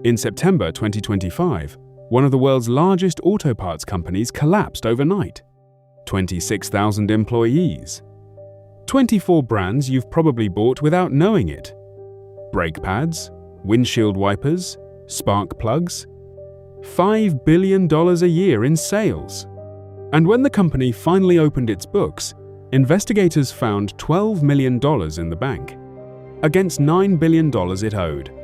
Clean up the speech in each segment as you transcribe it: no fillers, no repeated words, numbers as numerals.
In September 2025, one of the world's largest auto parts companies collapsed overnight. 26,000 employees. 24 brands you've probably bought without knowing it. Brake pads, windshield wipers, spark plugs. $5 billion a year in sales. And when the company finally opened its books, investigators found $12 million in the bank, against $9 billion it owed.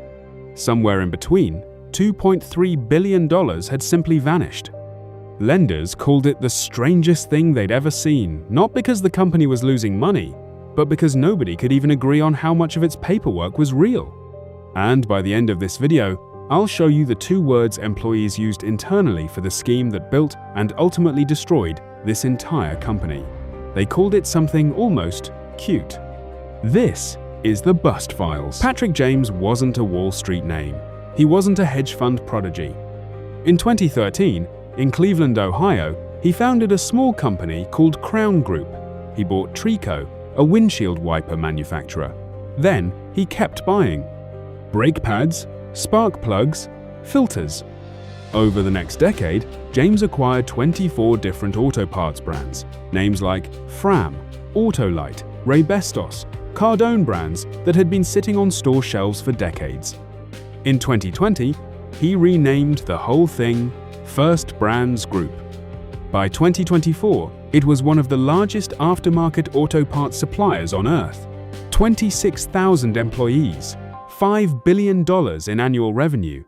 Somewhere in between, $2.3 billion had simply vanished. Lenders called it the strangest thing they'd ever seen, not because the company was losing money, but because nobody could even agree on how much of its paperwork was real. And by the end of this video, I'll show you the 2 words employees used internally for the scheme that built and ultimately destroyed this entire company. They called it something almost cute. This is the Bust Files. Patrick James wasn't a Wall Street name. He wasn't a hedge fund prodigy. In 2013, in Cleveland, Ohio, he founded a small company called Crown Group. He bought Trico, a windshield wiper manufacturer. Then he kept buying brake pads, spark plugs, filters. Over the next decade, James acquired 24 different auto parts brands, names like Fram, Autolite, Raybestos, Cardone brands that had been sitting on store shelves for decades. In 2020, he renamed the whole thing First Brands Group. By 2024, it was one of the largest aftermarket auto parts suppliers on Earth. 26,000 employees, $5 billion in annual revenue.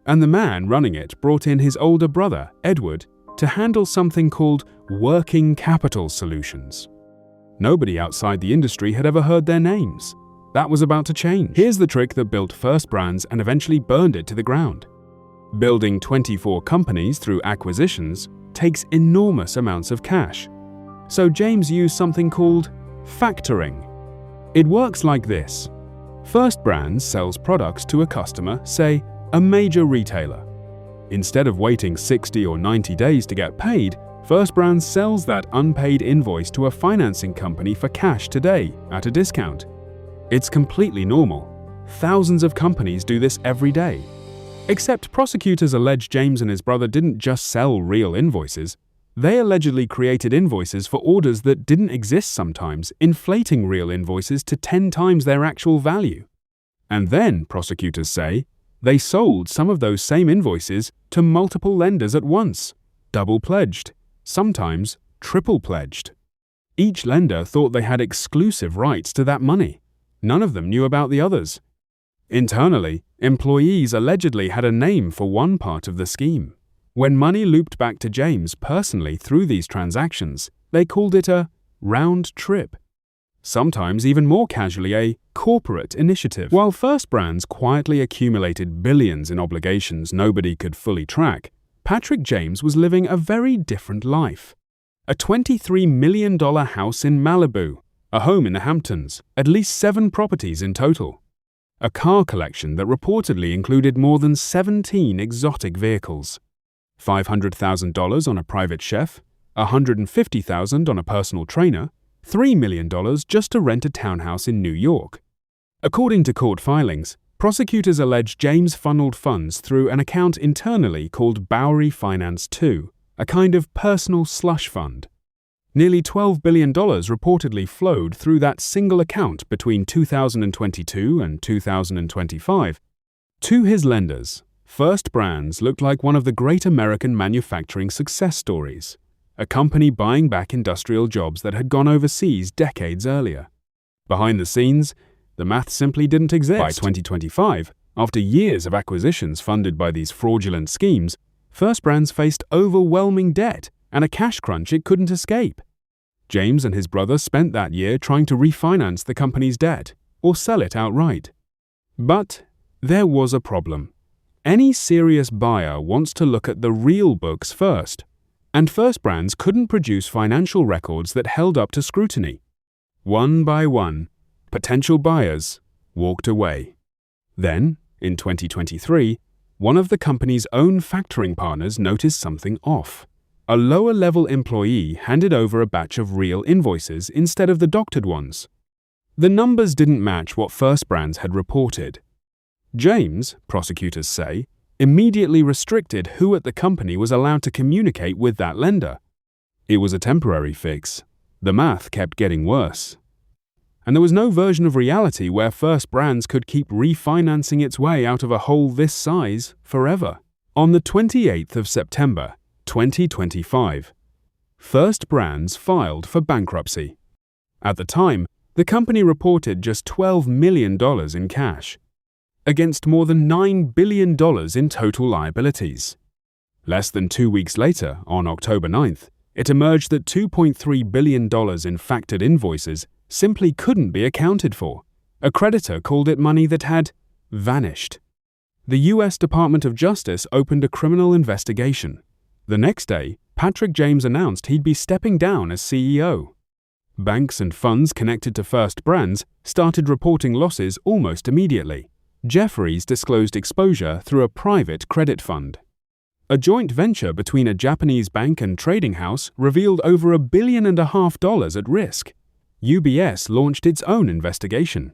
And the man running it brought in his older brother, Edward, to handle something called working capital solutions. Nobody outside the industry had ever heard their names. That was about to change. Here's the trick that built First Brands and eventually burned it to the ground. Building 24 companies through acquisitions takes enormous amounts of cash. So James used something called factoring. It works like this. First Brands sells products to a customer, say, a major retailer. Instead of waiting 60 or 90 days to get paid, First Brands sells that unpaid invoice to a financing company for cash today at a discount. It's completely normal. Thousands of companies do this every day. Except prosecutors allege James and his brother didn't just sell real invoices. They allegedly created invoices for orders that didn't exist sometimes, inflating real invoices to 10 times their actual value. And then, prosecutors say, they sold some of those same invoices to multiple lenders at once, double-pledged, sometimes triple-pledged. Each lender thought they had exclusive rights to that money. None of them knew about the others. Internally, employees allegedly had a name for one part of the scheme. When money looped back to James personally through these transactions, they called it a round trip. Sometimes even more casually, a corporate initiative. While First Brands quietly accumulated billions in obligations nobody could fully track, Patrick James was living a very different life. A $23 million house in Malibu, a home in the Hamptons, at least 7 properties in total. A car collection that reportedly included more than 17 exotic vehicles. $500,000 on a private chef, $150,000 on a personal trainer, $3 million just to rent a townhouse in New York. According to court filings, prosecutors allege James funneled funds through an account internally called Bowery Finance II, a kind of personal slush fund. Nearly $12 billion reportedly flowed through that single account between 2022 and 2025. To his lenders, First Brands looked like one of the great American manufacturing success stories, a company buying back industrial jobs that had gone overseas decades earlier. Behind the scenes, the math simply didn't exist. By 2025, after years of acquisitions funded by these fraudulent schemes, First Brands faced overwhelming debt and a cash crunch it couldn't escape. James and his brother spent that year trying to refinance the company's debt or sell it outright. But there was a problem. Any serious buyer wants to look at the real books first, and First Brands couldn't produce financial records that held up to scrutiny. One by one, potential buyers walked away. Then, in 2023, one of the company's own factoring partners noticed something off. A lower-level employee handed over a batch of real invoices instead of the doctored ones. The numbers didn't match what First Brands had reported. James, prosecutors say, immediately restricted who at the company was allowed to communicate with that lender. It was a temporary fix. The math kept getting worse. And there was no version of reality where First Brands could keep refinancing its way out of a hole this size forever. On the 28th of September, 2025, First Brands filed for bankruptcy. At the time, the company reported just $12 million in cash, against more than $9 billion in total liabilities. Less than 2 weeks later, on October 9th, it emerged that $2.3 billion in factored invoices simply couldn't be accounted for. A creditor called it money that had vanished. The U.S. Department of Justice opened a criminal investigation. The next day, Patrick James announced he'd be stepping down as CEO. Banks and funds connected to First Brands started reporting losses almost immediately. Jefferies disclosed exposure through a private credit fund. A joint venture between a Japanese bank and trading house revealed over $1.5 billion at risk. UBS launched its own investigation.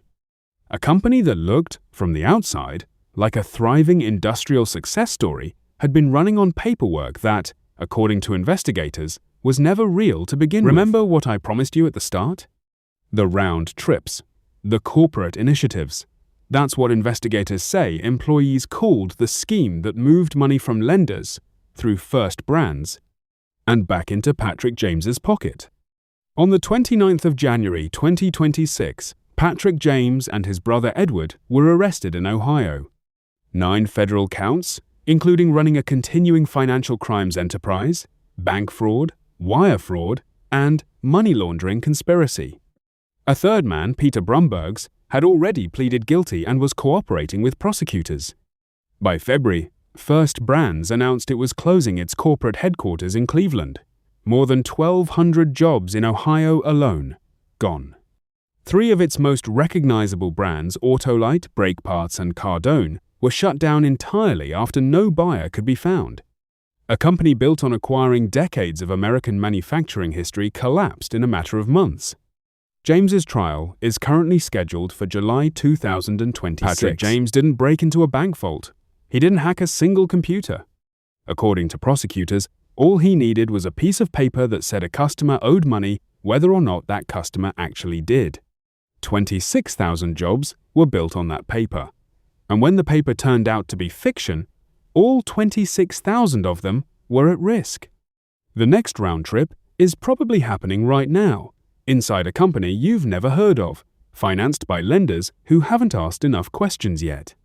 A company that looked, from the outside, like a thriving industrial success story had been running on paperwork that, according to investigators, was never real to begin with. Remember what I promised you at the start? The round trips, the corporate initiatives. That's what investigators say employees called the scheme that moved money from lenders, through First Brands, and back into Patrick James's pocket. On the 29th of January 2026, Patrick James and his brother Edward were arrested in Ohio. 9 federal counts, including running a continuing financial crimes enterprise, bank fraud, wire fraud, and money laundering conspiracy. A third man, Peter Brumbergs, had already pleaded guilty and was cooperating with prosecutors. By February, First Brands announced it was closing its corporate headquarters in Cleveland. More than 1,200 jobs in Ohio alone gone. 3 of its most recognizable brands, Autolite, Brake Parts, and Cardone, were shut down entirely after no buyer could be found. A company built on acquiring decades of American manufacturing history collapsed in a matter of months. James's trial is currently scheduled for July 2026. Patrick James didn't break into a bank vault. He didn't hack a single computer. According to prosecutors, all he needed was a piece of paper that said a customer owed money whether or not that customer actually did. 26,000 jobs were built on that paper. And when the paper turned out to be fiction, all 26,000 of them were at risk. The next round trip is probably happening right now, inside a company you've never heard of, financed by lenders who haven't asked enough questions yet.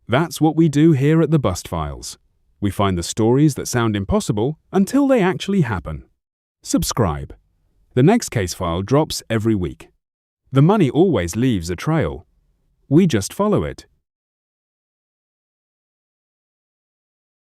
That's what we do here at the Bust Files. We find the stories that sound impossible until they actually happen. Subscribe. The next case file drops every week. The money always leaves a trail. We just follow it.